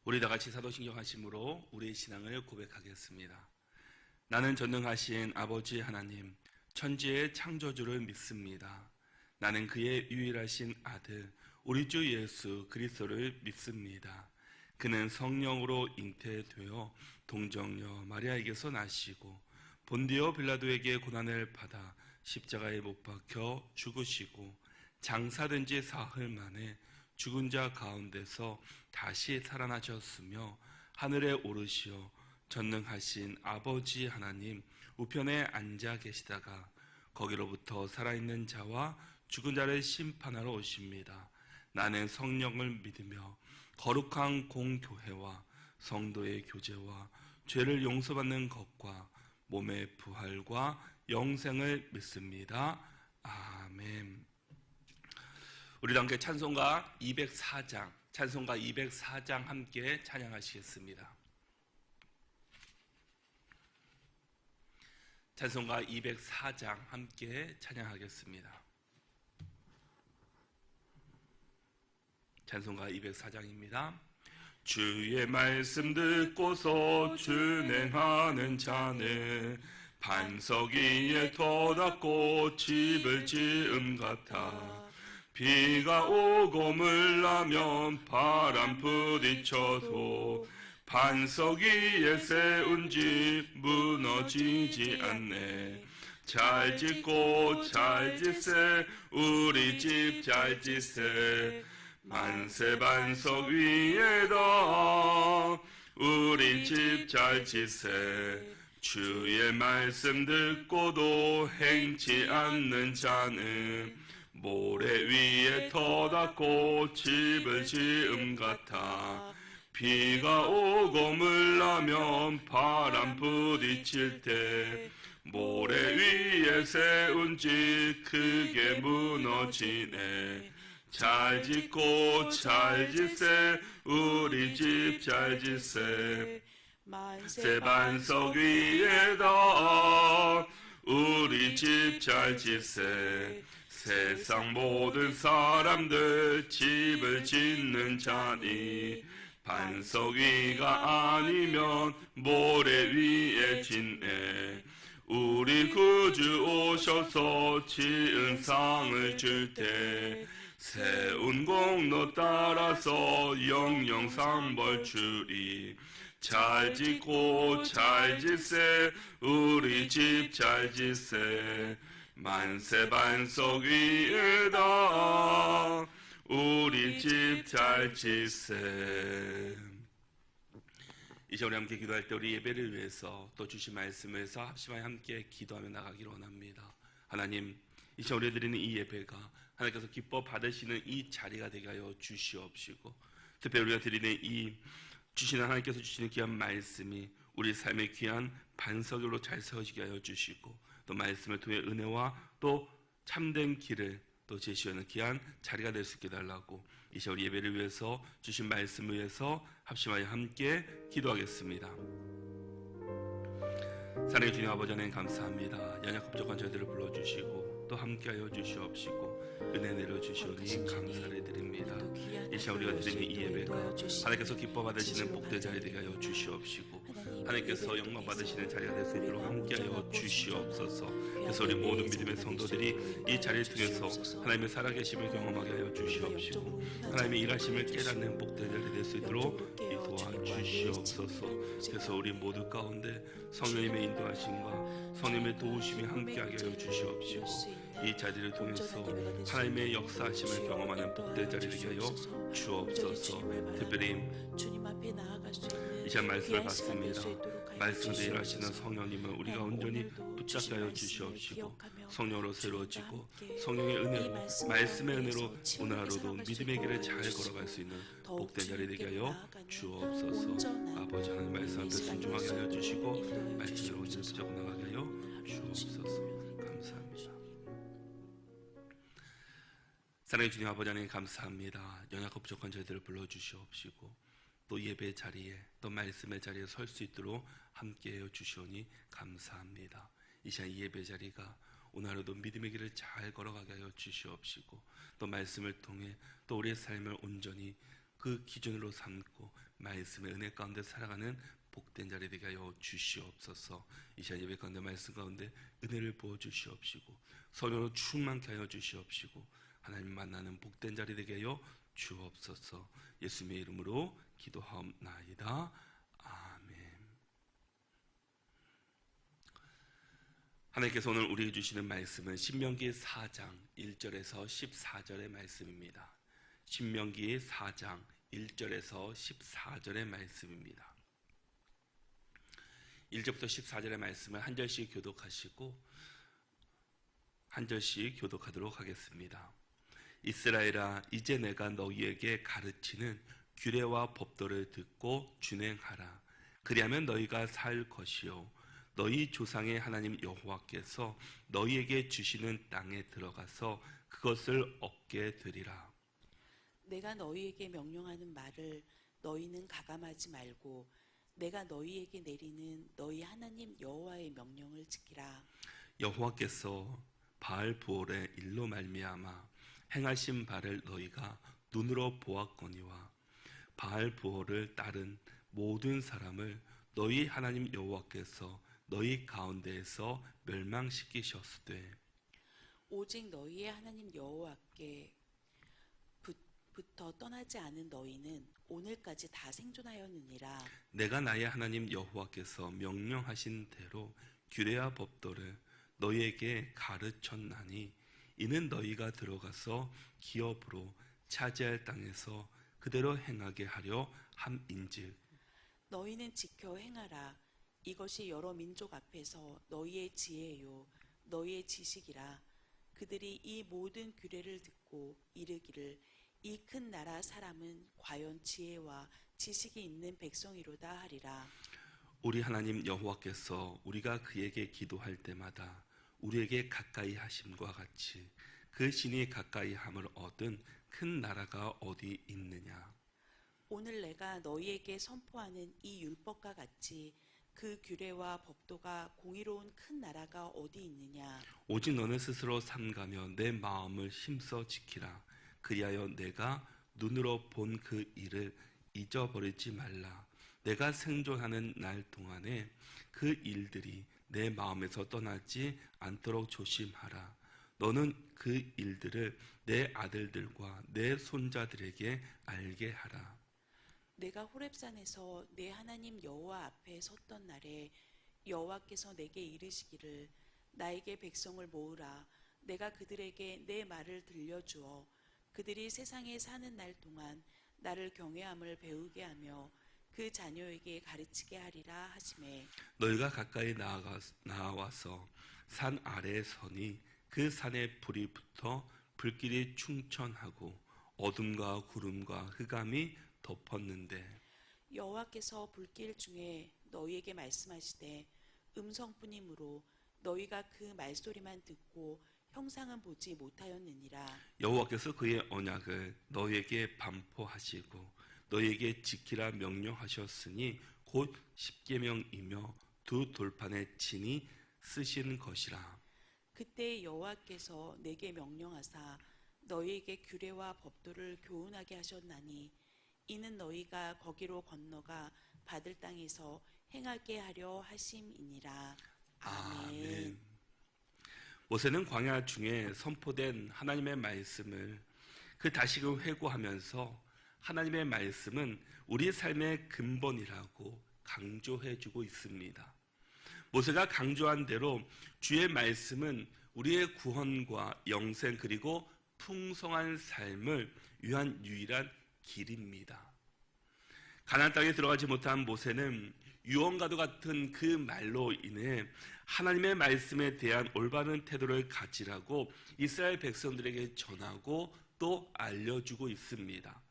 우리 다 같이 사도신경 하심으로 우리의 신앙을 고백하겠습니다. 나는 전능하신 아버지 하나님, 천지의 창조주를 믿습니다. 나는 그의 유일하신 아들, 우리 주 예수 그리스도를 믿습니다. 그는 성령으로 잉태되어 동정녀 마리아에게서 나시고 본디오 빌라도에게 고난을 받아 십자가에 못 박혀 죽으시고 장사된 지 사흘 만에 죽은 자 가운데서 다시 살아나셨으며 하늘에 오르시어 전능하신 아버지 하나님 우편에 앉아 계시다가 거기로부터 살아있는 자와 죽은 자를 심판하러 오십니다. 나는 성령을 믿으며 거룩한 공교회와 성도의 교제와 죄를 용서받는 것과 몸의 부활과 영생을 믿습니다. 아멘. 우리 함께 찬송가 204장 함께 찬양하시겠습니다. 찬송가 204장 함께 찬양하겠습니다. 찬송가 204장입니다. 주의 말씀 듣고서 준행하는 자는 반석 위에 터닫고 집을 지음 같아. 비가 오고 물나면 바람 부딪혀도 반석 위에 세운 집 무너지지 않네. 잘 짓고 잘 짓세 우리 집 잘 짓세. 만세 반석 위에다 우리 집 잘 짓세. 주의 말씀 듣고도 행치 않는 자는 모래 위에 터닫고 집을 지음 같아. 비가 오고 물나면 바람 부딪힐 때 모래 위에 세운 집 크게 무너지네. 잘 짓고 잘 짓세 우리 집 잘 짓세. 만세 반석 위에다 우리 집 잘 짓세. 세상 모든 사람들 집을 짓는 자니 반석 위가 아니면 모래 위에 짓네. 우리 구주 오셔서 지은 상을 줄 때 세운 공로 따라서 영영 상벌 주리. 잘 짓고 잘 짓세 우리 집 잘 짓세. 만세 반석 위에다 우리 집 잘 짓세. 이제 우리 함께 기도할 때 우리 예배를 위해서 또 주신 말씀을 위해서 합심하여 함께 기도하며 나가기를 원합니다. 하나님, 이제 우리 드리는 이 예배가 하나님께서 기뻐 받으시는 이 자리가 되게 하여 주시옵시고, 특별히 우리가 드리는 이 주시는 하나님께서 주시는 귀한 말씀이 우리 삶의 귀한 반석으로 잘 세워지게 하여 주시고, 또 말씀을 통해 은혜와 또 참된 길을 또 제시하는 귀한 자리가 될 수 있게 달라고 이제 우리 예배를 위해서 주신 말씀을 위해서 합심하여 함께 기도하겠습니다. 사랑의 주님 아버지 하나님 감사합니다. 연약한 부족한 저희들을 불러주시고 또 함께하여 주시옵시고 은혜 내려주시오니 감사를 드립니다. 이 시간 우리가 드리는 이 예배가 하나님께서 기뻐 받으시는 복된 자리 되게 하여 주시옵시고 하나님께서 영광 받으시는 자리가 될 수 있도록 함께하여 주시옵소서. 그래서 우리 모든 믿음의 성도들이 이 자리를 통해서 하나님의 살아계심을 경험하게 하여 주시옵시고 하나님의 일하심을 깨닫는 복된 자리 될 수 있도록 도와주시옵소서. 그래서 우리 모두 가운데 성령님의 인도하심과 성령님의 도우심이 함께하게 하여 주시옵시고 이 자리를 통해서 하나님의 역사하심을 경험하는 복된 자리 되게 하여 주옵소서. 특별히 이 시간 말씀을 받습니다. 말씀을 일하시는 성령님을 우리가 온전히 붙잡게 하여 주시옵시고 성령으로 새로워지고 성령의 은혜로 말씀의 은혜로 오늘 하루도 믿음의 길을 잘 걸어갈 수 있는 복된 자리 되게 하여 주옵소서. 아버지 하나님 말씀 앞에 순종하게 하여 주시고 말씀으로 온전히 붙잡고 나가게 하여 주옵소서. 감사합니다. 사랑의 주님 아버지 하나님 감사합니다. 연약하고 부족한 저희들을 불러주시옵시고 또 예배 자리에 또 말씀의 자리에 설 수 있도록 함께해 주시오니 감사합니다. 이 시간 예배 자리가 오늘 하루도 믿음의 길을 잘 걸어가게 하여 주시옵시고 또 말씀을 통해 또 우리의 삶을 온전히 그 기준으로 삼고 말씀의 은혜 가운데 살아가는 복된 자리 되게 하여 주시옵소서. 이 시간 예배 가운데 말씀 가운데 은혜를 부어주시옵시고 성령으로 충만케 하여 주시옵시고 하나님 만나는 복된 자리 되게 하여 주옵소서. 예수님의 이름으로 기도하옵나이다. 아멘. 하나님께서 오늘 우리에게 주시는 말씀은 신명기 4장 1절에서 14절의 말씀입니다. 신명기 4장 1절에서 14절의 말씀입니다. 1절부터 14절의 말씀을 한 절씩 교독하시고 한 절씩 교독하도록 하겠습니다. 이스라엘아, 이제 내가 너희에게 가르치는 규례와 법도를 듣고 준행하라. 그리하면 너희가 살 것이요 너희 조상의 하나님 여호와께서 너희에게 주시는 땅에 들어가서 그것을 얻게 되리라. 내가 너희에게 명령하는 말을 너희는 가감하지 말고 내가 너희에게 내리는 너희 하나님 여호와의 명령을 지키라. 여호와께서 바알 부올의 일로 말미암아 행하신 바를 너희가 눈으로 보았거니와 바알 부올을 따른 모든 사람을 너희 하나님 여호와께서 너희 가운데에서 멸망시키셨으되 오직 너희의 하나님 여호와께 부터 떠나지 않은 너희는 오늘까지 다 생존하였느니라. 내가 나의 하나님 여호와께서 명령하신 대로 규례와 법도를 너희에게 가르쳤나니 이는 너희가 들어가서 기업으로 차지할 땅에서 그대로 행하게 하려 함인즉 너희는 지켜 행하라. 이것이 여러 민족 앞에서 너희의 지혜요 너희의 지식이라. 그들이 이 모든 규례를 듣고 이르기를 이 큰 나라 사람은 과연 지혜와 지식이 있는 백성이로다 하리라. 우리 하나님 여호와께서 우리가 그에게 기도할 때마다 우리에게 가까이 하심과 같이 그 신이 가까이 함을 얻은 큰 나라가 어디 있느냐. 오늘 내가 너희에게 선포하는 이 율법과 같이 그 규례와 법도가 공의로운 큰 나라가 어디 있느냐. 오직 너는 스스로 삼가며 내 마음을 힘써 지키라. 그리하여 내가 눈으로 본 그 일을 잊어버리지 말라. 내가 생존하는 날 동안에 그 일들이 내 마음에서 떠나지 않도록 조심하라. 너는 그 일들을 내 아들들과 내 손자들에게 알게 하라. 내가 호렙산에서 내 하나님 여호와 앞에 섰던 날에 여호와께서 내게 이르시기를 나에게 백성을 모으라. 내가 그들에게 내 말을 들려주어 그들이 세상에 사는 날 동안 나를 경외함을 배우게 하며 그 자녀에게 가르치게 하리라 하시매 너희가 가까이 나와서 산 아래에 서니 그 산에 불이 붙어 불길이 충천하고 어둠과 구름과 흑암이 덮었는데 여호와께서 불길 중에 너희에게 말씀하시되 음성뿐이므로 너희가 그 말소리만 듣고 형상은 보지 못하였느니라. 여호와께서 그의 언약을 너희에게 반포하시고 너희에게 지키라 명령하셨으니 곧 십계명이며 두 돌판에 친히 쓰신 것이라. 그때 여호와께서 내게 명령하사 너희에게 규례와 법도를 교훈하게 하셨나니 이는 너희가 거기로 건너가 받을 땅에서 행하게 하려 하심이니라. 아멘. 모세는 광야 중에 선포된 하나님의 말씀을 그 다시금 회고하면서 하나님의 말씀은 우리 삶의 근본이라고 강조해주고 있습니다. 모세가 강조한 대로 주의 말씀은 우리의 구원과 영생 그리고 풍성한 삶을 위한 유일한 길입니다. 가나안 땅에 들어가지 못한 모세는 유언과도 같은 그 말로 인해 하나님의 말씀에 대한 올바른 태도를 가지라고 이스라엘 백성들에게 전하고 또 알려주고 있습니다.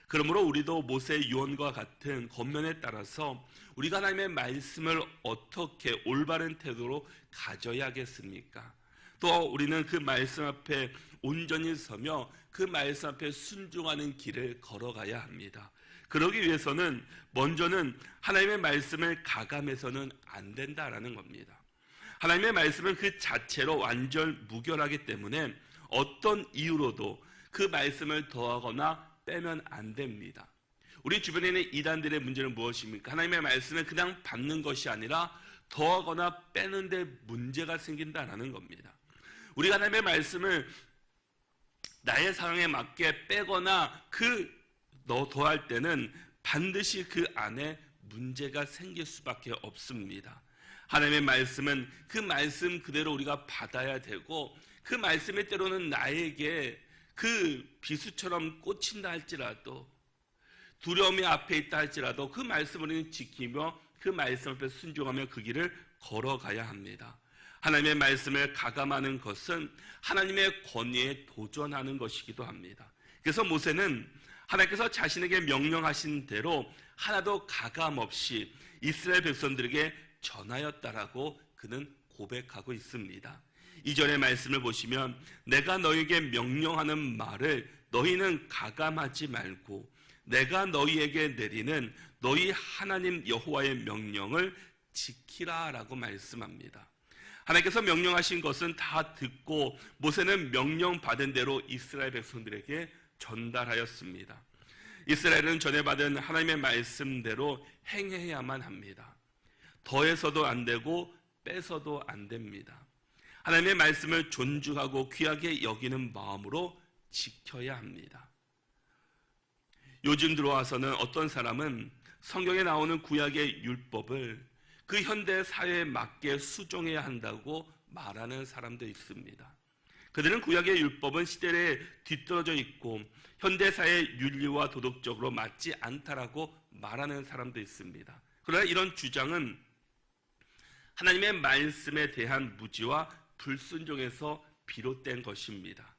그러므로 우리도 모세의 유언과 같은 권면에 따라서 우리가 하나님의 말씀을 어떻게 올바른 태도로 가져야겠습니까? 또 우리는 그 말씀 앞에 온전히 서며 그 말씀 앞에 순종하는 길을 걸어가야 합니다. 그러기 위해서는 먼저는 하나님의 말씀을 가감해서는 안 된다라는 겁니다. 하나님의 말씀은 그 자체로 완전 무결하기 때문에 어떤 이유로도 그 말씀을 더하거나 빼면 안 됩니다. 우리 주변에 있는 이단들의 문제는 무엇입니까? 하나님의 말씀을 그냥 받는 것이 아니라 더하거나 빼는데 문제가 생긴다라는 겁니다. 우리가 하나님의 말씀을 나의 상황에 맞게 빼거나 더할 때는 반드시 그 안에 문제가 생길 수밖에 없습니다. 하나님의 말씀은 그 말씀 그대로 우리가 받아야 되고, 그 말씀이 때로는 나에게 그 비수처럼 꽂힌다 할지라도, 두려움이 앞에 있다 할지라도 그 말씀을 우리는 지키며 그 말씀 앞에 순종하며 그 길을 걸어가야 합니다. 하나님의 말씀을 가감하는 것은 하나님의 권위에 도전하는 것이기도 합니다. 그래서 모세는 하나님께서 자신에게 명령하신 대로 하나도 가감 없이 이스라엘 백성들에게 전하였다라고 그는 고백하고 있습니다. 이전의 말씀을 보시면 내가 너희에게 명령하는 말을 너희는 가감하지 말고 내가 너희에게 내리는 너희 하나님 여호와의 명령을 지키라라고 말씀합니다. 하나님께서 명령하신 것은 다 듣고 모세는 명령받은 대로 이스라엘 백성들에게 전달하였습니다. 이스라엘은 전에 받은 하나님의 말씀대로 행해야만 합니다. 더해서도 안 되고 빼서도 안 됩니다. 하나님의 말씀을 존중하고 귀하게 여기는 마음으로 지켜야 합니다. 요즘 들어와서는 어떤 사람은 성경에 나오는 구약의 율법을 그 현대 사회에 맞게 수정해야 한다고 말하는 사람도 있습니다. 그들은 구약의 율법은 시대에 뒤떨어져 있고 현대 사회의 윤리와 도덕적으로 맞지 않다라고 말하는 사람도 있습니다. 그러나 이런 주장은 하나님의 말씀에 대한 무지와 불순종에서 비롯된 것입니다.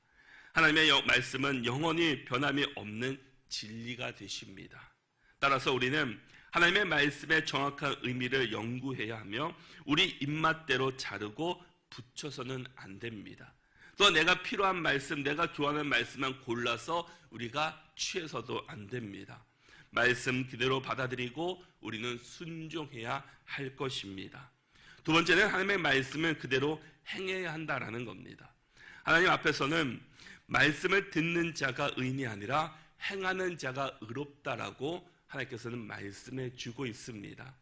하나님의 말씀은 영원히 변함이 없는 진리가 되십니다. 따라서 우리는 하나님의 말씀의 정확한 의미를 연구해야 하며 우리 입맛대로 자르고 붙여서는 안 됩니다. 또 내가 필요한 말씀, 내가 좋아하는 말씀만 골라서 우리가 취해서도 안 됩니다. 말씀 그대로 받아들이고 우리는 순종해야 할 것입니다. 두 번째는 하나님의 말씀을 그대로 행해야 한다라는 겁니다. 하나님 앞에서는 말씀을 듣는 자가 의인이 아니라 행하는 자가 의롭다라고 하나님께서는 말씀해 주고 있습니다.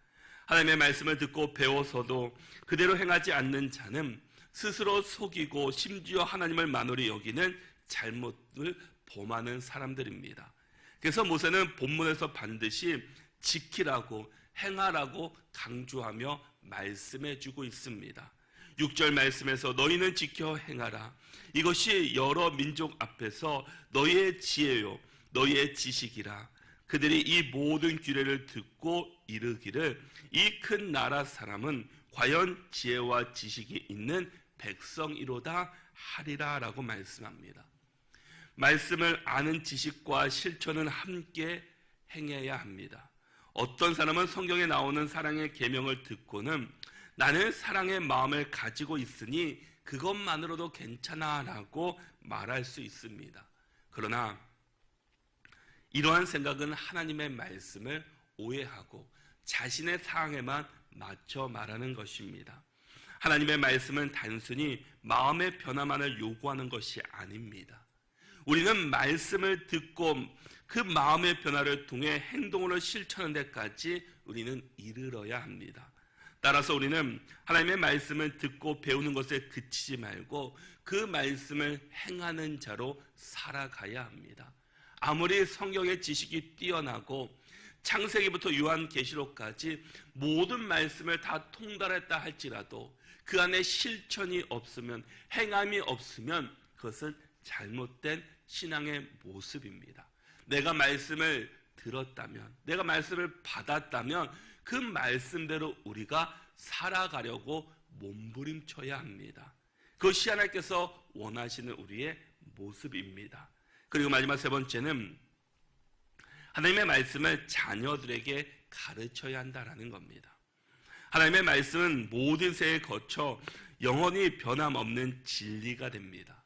하나님의 말씀을 듣고 배워서도 그대로 행하지 않는 자는 스스로 속이고 심지어 하나님을 만홀히 여기는 잘못을 범하는 사람들입니다. 그래서 모세는 본문에서 반드시 지키라고 행하라고 강조하며 말씀해 주고 있습니다. 6절 말씀에서 너희는 지켜 행하라. 이것이 여러 민족 앞에서 너희의 지혜요 너희의 지식이라. 그들이 이 모든 규례를 듣고 이르기를 이 큰 나라 사람은 과연 지혜와 지식이 있는 백성이로다 하리라 라고 말씀합니다. 말씀을 아는 지식과 실천은 함께 행해야 합니다. 어떤 사람은 성경에 나오는 사랑의 계명을 듣고는 나는 사랑의 마음을 가지고 있으니 그것만으로도 괜찮아 라고 말할 수 있습니다. 그러나 이러한 생각은 하나님의 말씀을 오해하고 자신의 상황에만 맞춰 말하는 것입니다. 하나님의 말씀은 단순히 마음의 변화만을 요구하는 것이 아닙니다. 우리는 말씀을 듣고 그 마음의 변화를 통해 행동으로 실천하는 데까지 우리는 이르러야 합니다. 따라서 우리는 하나님의 말씀을 듣고 배우는 것에 그치지 말고 그 말씀을 행하는 자로 살아가야 합니다. 아무리 성경의 지식이 뛰어나고 창세기부터 요한계시록까지 모든 말씀을 다 통달했다 할지라도 그 안에 실천이 없으면, 행함이 없으면 그것은 잘못된 신앙의 모습입니다. 내가 말씀을 들었다면, 내가 말씀을 받았다면 그 말씀대로 우리가 살아가려고 몸부림쳐야 합니다. 그것이 하나님께서 원하시는 우리의 모습입니다. 그리고 마지막 세 번째는 하나님의 말씀을 자녀들에게 가르쳐야 한다는 겁니다. 하나님의 말씀은 모든 세에 거쳐 영원히 변함없는 진리가 됩니다.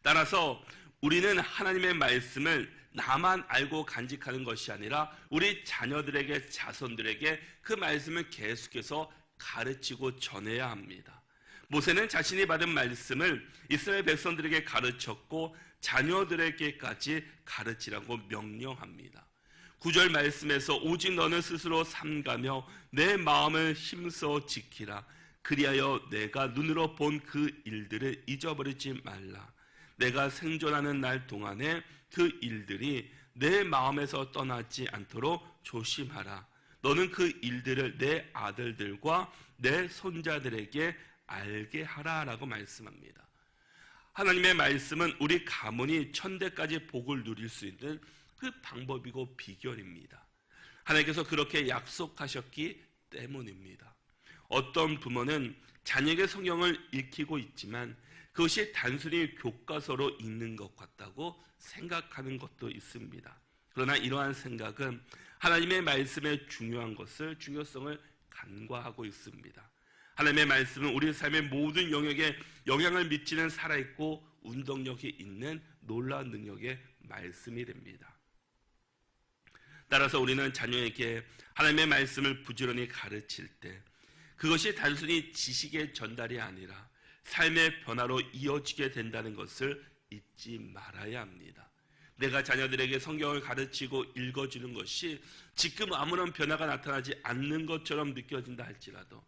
따라서 우리는 하나님의 말씀을 나만 알고 간직하는 것이 아니라 우리 자녀들에게, 자손들에게 그 말씀을 계속해서 가르치고 전해야 합니다. 모세는 자신이 받은 말씀을 이스라엘 백성들에게 가르쳤고 자녀들에게까지 가르치라고 명령합니다. 9절 말씀에서 오직 너는 스스로 삼가며 내 마음을 힘써 지키라. 그리하여 내가 눈으로 본 그 일들을 잊어버리지 말라. 내가 생존하는 날 동안에 그 일들이 내 마음에서 떠나지 않도록 조심하라. 너는 그 일들을 내 아들들과 내 손자들에게 알게 하라 라고 말씀합니다. 하나님의 말씀은 우리 가문이 천대까지 복을 누릴 수 있는 그 방법이고 비결입니다. 하나님께서 그렇게 약속하셨기 때문입니다. 어떤 부모는 자녀에게 성경을 읽히고 있지만 그것이 단순히 교과서로 읽는 것 같다고 생각하는 것도 있습니다. 그러나 이러한 생각은 하나님의 말씀의 중요성을 간과하고 있습니다. 하나님의 말씀은 우리 삶의 모든 영역에 영향을 미치는 살아있고 운동력이 있는 놀라운 능력의 말씀이 됩니다. 따라서 우리는 자녀에게 하나님의 말씀을 부지런히 가르칠 때 그것이 단순히 지식의 전달이 아니라 삶의 변화로 이어지게 된다는 것을 잊지 말아야 합니다. 내가 자녀들에게 성경을 가르치고 읽어주는 것이 지금 아무런 변화가 나타나지 않는 것처럼 느껴진다 할지라도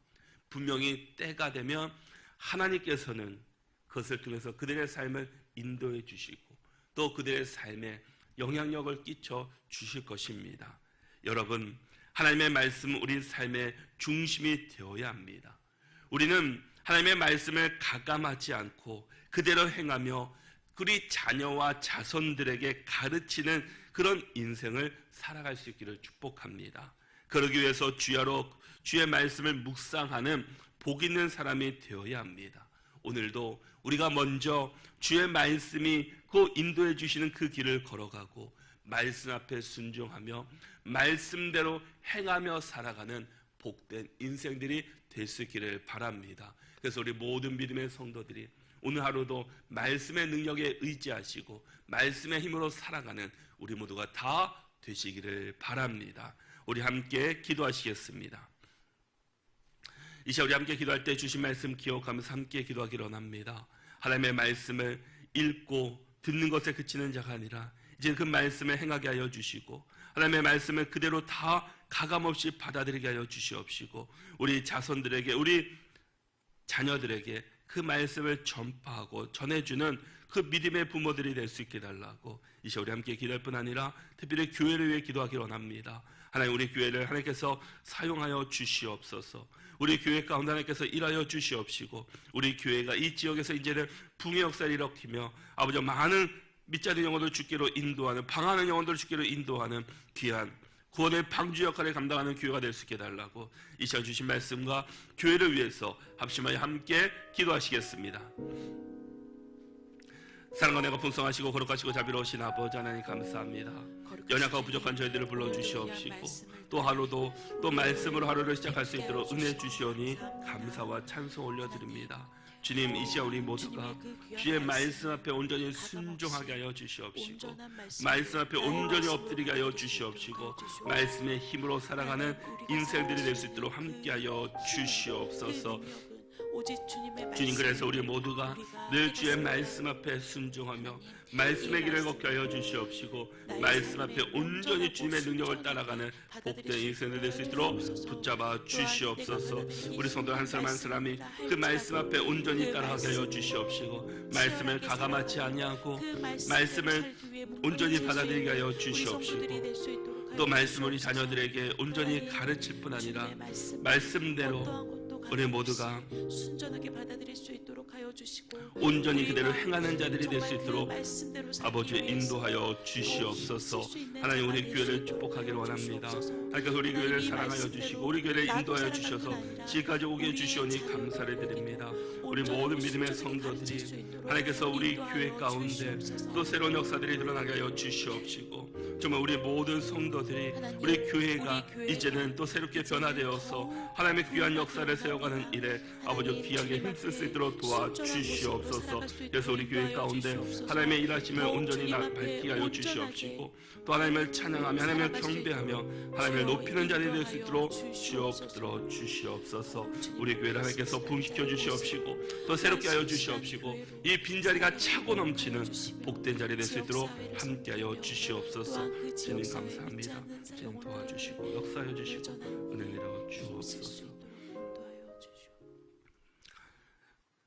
분명히 때가 되면 하나님께서는 그것을 통해서 그들의 삶을 인도해 주시고 또 그들의 삶에 영향력을 끼쳐 주실 것입니다. 여러분, 하나님의 말씀은 우리 삶의 중심이 되어야 합니다. 우리는 하나님의 말씀을 가감하지 않고 그대로 행하며 우리 자녀와 자손들에게 가르치는 그런 인생을 살아갈 수 있기를 축복합니다. 그러기 위해서 주의 말씀을 묵상하는 복 있는 사람이 되어야 합니다. 오늘도 우리가 먼저 주의 말씀이 그 인도해 주시는 그 길을 걸어가고 말씀 앞에 순종하며 말씀대로 행하며 살아가는 복된 인생들이 될 수 있기를 바랍니다. 그래서 우리 모든 믿음의 성도들이 오늘 하루도 말씀의 능력에 의지하시고 말씀의 힘으로 살아가는 우리 모두가 다 되시기를 바랍니다. 우리 함께 기도하시겠습니다. 이 시간 우리 함께 기도할 때 주신 말씀 기억하면서 함께 기도하기를 원합니다. 하나님의 말씀을 읽고 듣는 것에 그치는 자가 아니라 이제 그 말씀을 행하게 하여 주시고 하나님의 말씀을 그대로 다 가감없이 받아들이게 하여 주시옵시고 우리 자손들에게 우리 자녀들에게 그 말씀을 전파하고 전해주는 그 믿음의 부모들이 될 수 있게 달라고 이 시간 우리 함께 기도할 뿐 아니라 특별히 교회를 위해 기도하기를 원합니다. 하나님 우리 교회를 하나님께서 사용하여 주시옵소서. 우리 교회 가운데 하나님께서 일하여 주시옵시고 우리 교회가 이 지역에서 이제는 붕의 역사를 일으키며 아버지 많은 믿자는 영혼들 주께로 인도하는 방하는 영혼들 주께로 인도하는 귀한 구원의 방주 역할을 감당하는 교회가 될 수 있게 달라고 이 시간 주신 말씀과 교회를 위해서 합심하여 함께 기도하시겠습니다. 사랑과 내가 풍성하시고 거룩하시고 자비로우신 아버지 하나님 감사합니다. 연약하고 부족한 저희들을 불러주시옵시고 또 하루도 또 말씀으로 하루를 시작할 수 있도록 은혜 주시오니 감사와 찬송 올려드립니다. 주님 이 시간 우리 모두가 주의 말씀 앞에 온전히 순종하게 하여 주시옵시고 말씀 앞에 온전히 엎드리게 하여 주시옵시고 말씀의 힘으로 살아가는 인생들이 될 수 있도록 함께하여 주시옵소서. 주님 그래서 우리 모두가 늘 주의 말씀 앞에 순종하며 말씀의 길을 걷게 하여 주시옵시고 말씀 앞에 온전히 주님의 능력을 따라가는 복된 인생이 될 수 있도록 붙잡아 주시옵소서. 우리 성도 한 사람 한 사람이 그 말씀 앞에 온전히 따라가게 하여 주시옵시고 말씀을 가감하지 아니하고 말씀을 온전히 받아들이게 하여 주시옵시고 또 말씀을 우리 자녀들에게 온전히 가르칠 뿐 아니라 말씀대로 우리 모두가 순전하게 받아들일 수 있도록 하여 주시고 온전히 그대로 행하는 자들이 될 수 있도록 아버지 인도하여 주시옵소서. 하나님 우리 교회를 축복하기를 원합니다. 하나님께서 우리 교회를 사랑하여 주시고 우리 교회를 인도하여 주셔서 지금까지 오게 해주시오니 감사를 드립니다. 우리 모든 믿음의 성도들이 하나님께서 우리 교회 가운데 또 새로운 역사들이 드러나게 하여 주시옵시고 정말 우리 모든 성도들이 우리 교회가 이제는 또 새롭게 변화되어서 하나님의 귀한 역사를 세워가는 일에 아버지 귀하게 힘쓸 수 있도록 도와주시옵소서. 그래서 우리 교회 가운데 하나님의 일하심을 온전히 밝히게 하여 주시옵시고 또 하나님을 찬양하며 하나님을 경배하며 하나님을 높이는 자리 될 수 있도록 주옵들어 주시옵소서. 우리 교회를 하나님께서 부흥시켜 주시옵시고 또 새롭게 하여 주시옵시고 이 빈자리가 차고 넘치는 복된 자리 될 수 있도록 함께하여 주시옵소서. 그 주님 지역사회에 믿지 감사합니다. 않는 주님 영혼들을 도와주시고 역사하여 주시고 전한 은혜 내려 힘쓸 수 주옵소서. 있도록 인도하여 주시오.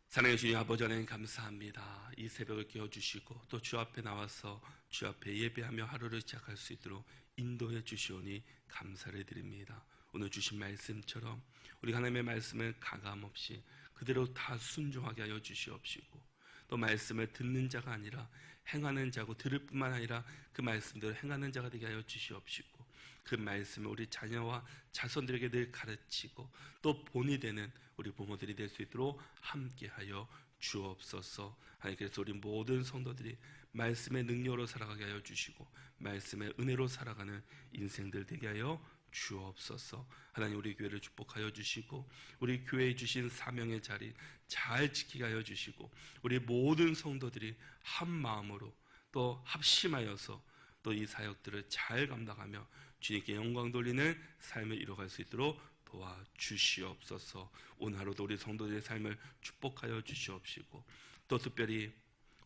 사랑의 주님 아버지 하나님 감사합니다. 이 새벽을 깨워주시고 또 주 앞에 나와서 주 앞에 예배하며 하루를 시작할 수 있도록 인도해 주시오니 감사를 드립니다. 오늘 주신 말씀처럼 우리 하나님의 말씀을 가감없이 그대로 다 순종하게 하여 주시옵시고 또 말씀을 듣는 자가 아니라 행하는 자고 들을 뿐만 아니라 그 말씀대로 행하는 자가 되게 하여 주시옵시고 그 말씀을 우리 자녀와 자손들에게 늘 가르치고 또 본이 되는 우리 부모들이 될 수 있도록 함께하여 주옵소서. 그래서 우리 모든 성도들이 말씀의 능력으로 살아가게 하여 주시고 말씀의 은혜로 살아가는 인생들 되게 하여 주옵소서. 하나님 우리 교회를 축복하여 주시고 우리 교회에 주신 사명의 자리 잘 지키게 하여 주시고 우리 모든 성도들이 한 마음으로 또 합심하여서 또 이 사역들을 잘 감당하며 주님께 영광 돌리는 삶을 이뤄갈 수 있도록 도와주시옵소서. 오늘 하루도 우리 성도들의 삶을 축복하여 주시옵시고 또 특별히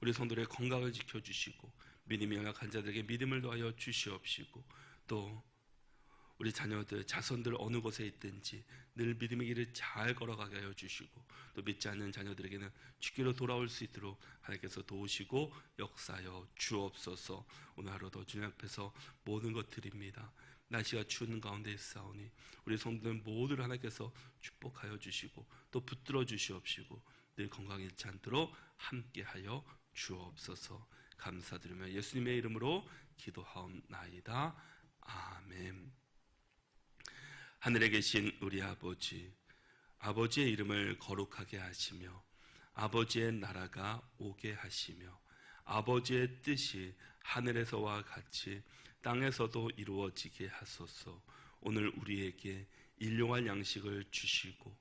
우리 성도들의 건강을 지켜주시고 믿음이 연약한 자들에게 믿음을 더하여 주시옵시고 또 우리 자녀들, 자손들 어느 곳에 있든지 늘 믿음의 길을 잘 걸어가게 하여 주시고 또 믿지 않는 자녀들에게는 주께로 돌아올 수 있도록 하나님께서 도우시고 역사하여 주옵소서. 오늘 하루도 주님 앞에서 모든 것 드립니다. 날씨가 추운 가운데 있사오니 우리 성도들 모두를 하나님께서 축복하여 주시고 또 붙들어 주시옵시고 늘 건강 잃지 않도록 함께하여 주옵소서. 감사드리며 예수님의 이름으로 기도하옵나이다. 아멘. 하늘에 계신 우리 아버지, 아버지의 이름을 거룩하게 하시며 아버지의 나라가 오게 하시며 아버지의 뜻이 하늘에서와 같이 땅에서도 이루어지게 하소서. 오늘 우리에게 일용할 양식을 주시고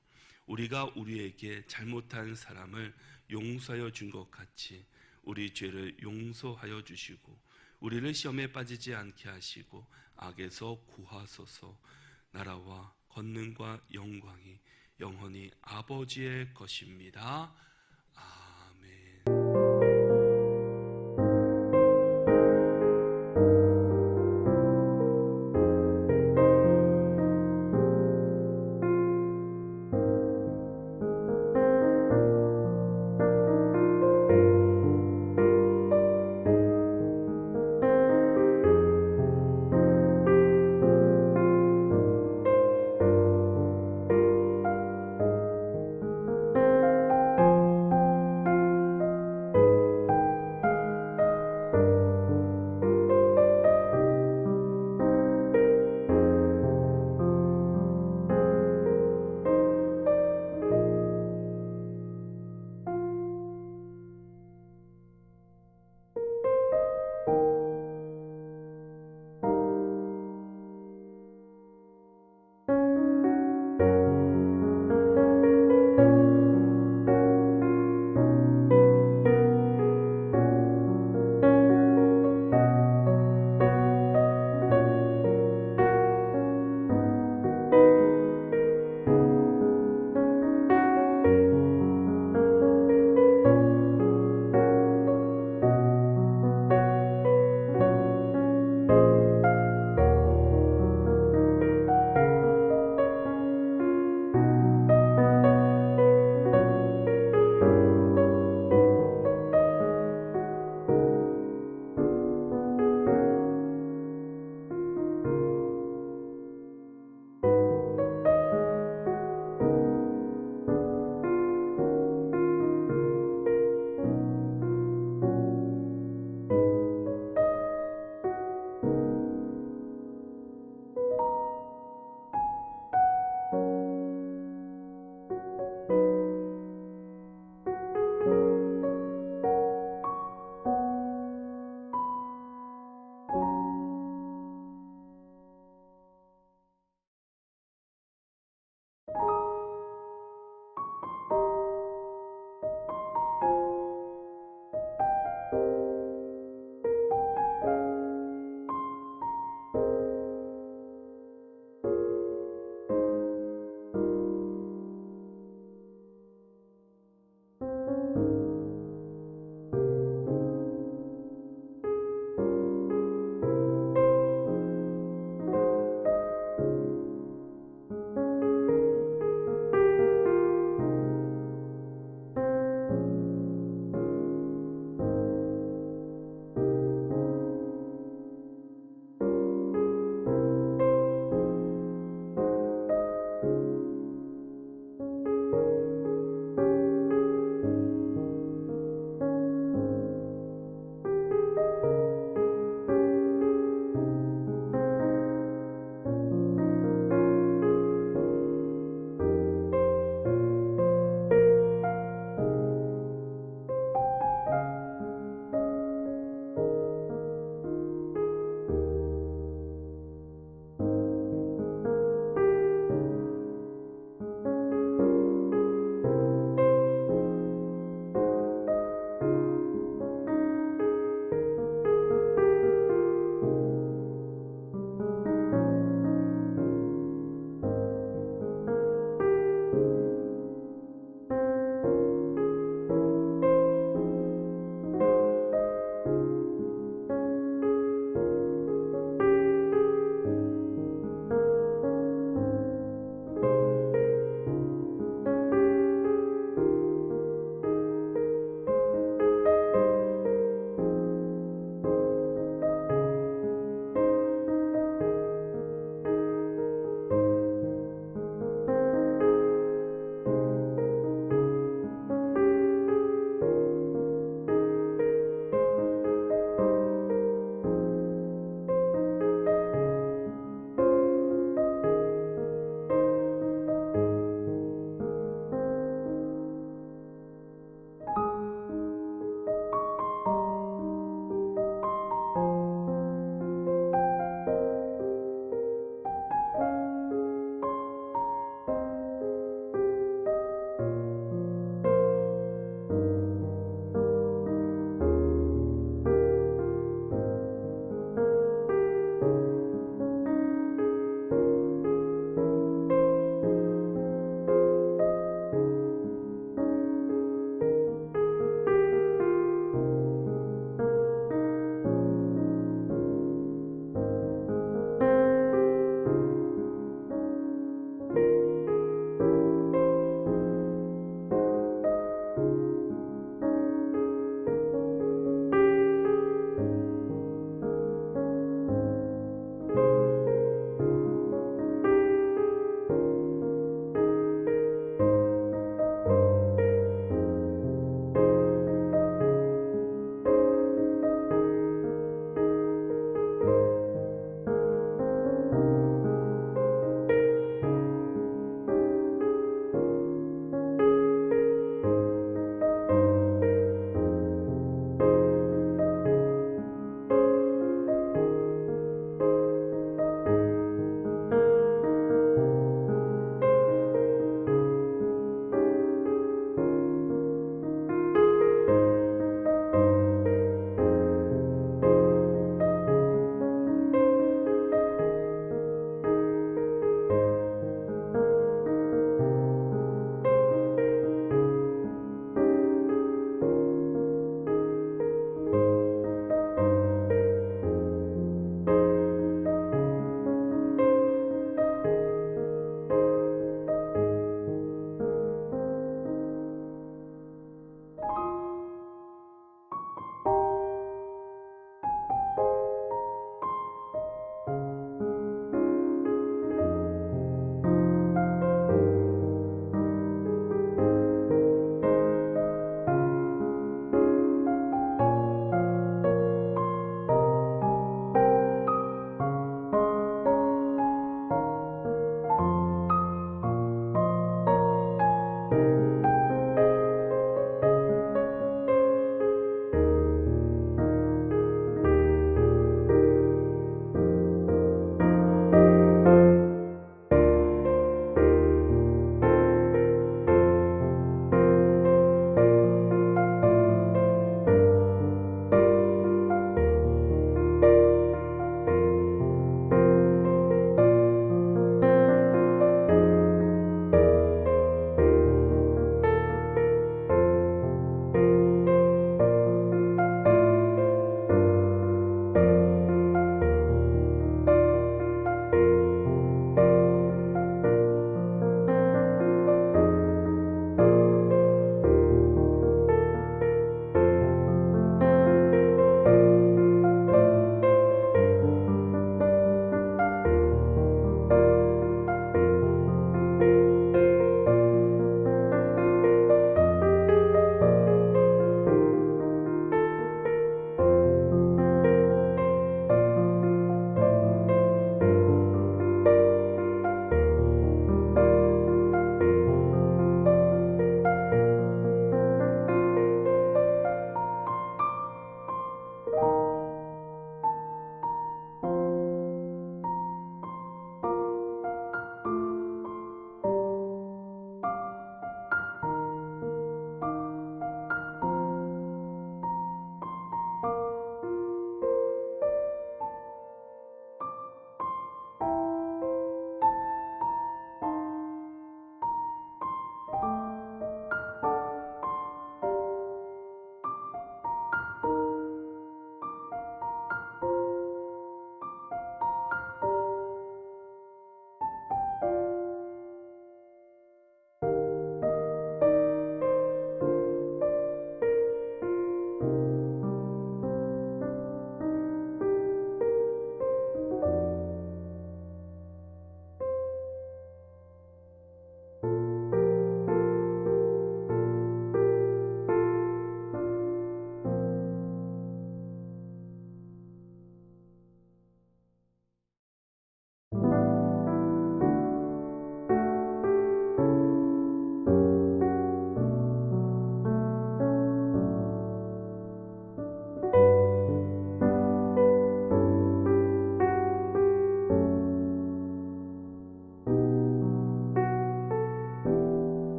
우리가 우리에게 잘못한 사람을 용서하여 준 것 같이 우리 죄를 용서하여 주시고 우리를 시험에 빠지지 않게 하시고 악에서 구하소서. 나라와 권능과 영광이 영원히 아버지의 것입니다. 아멘.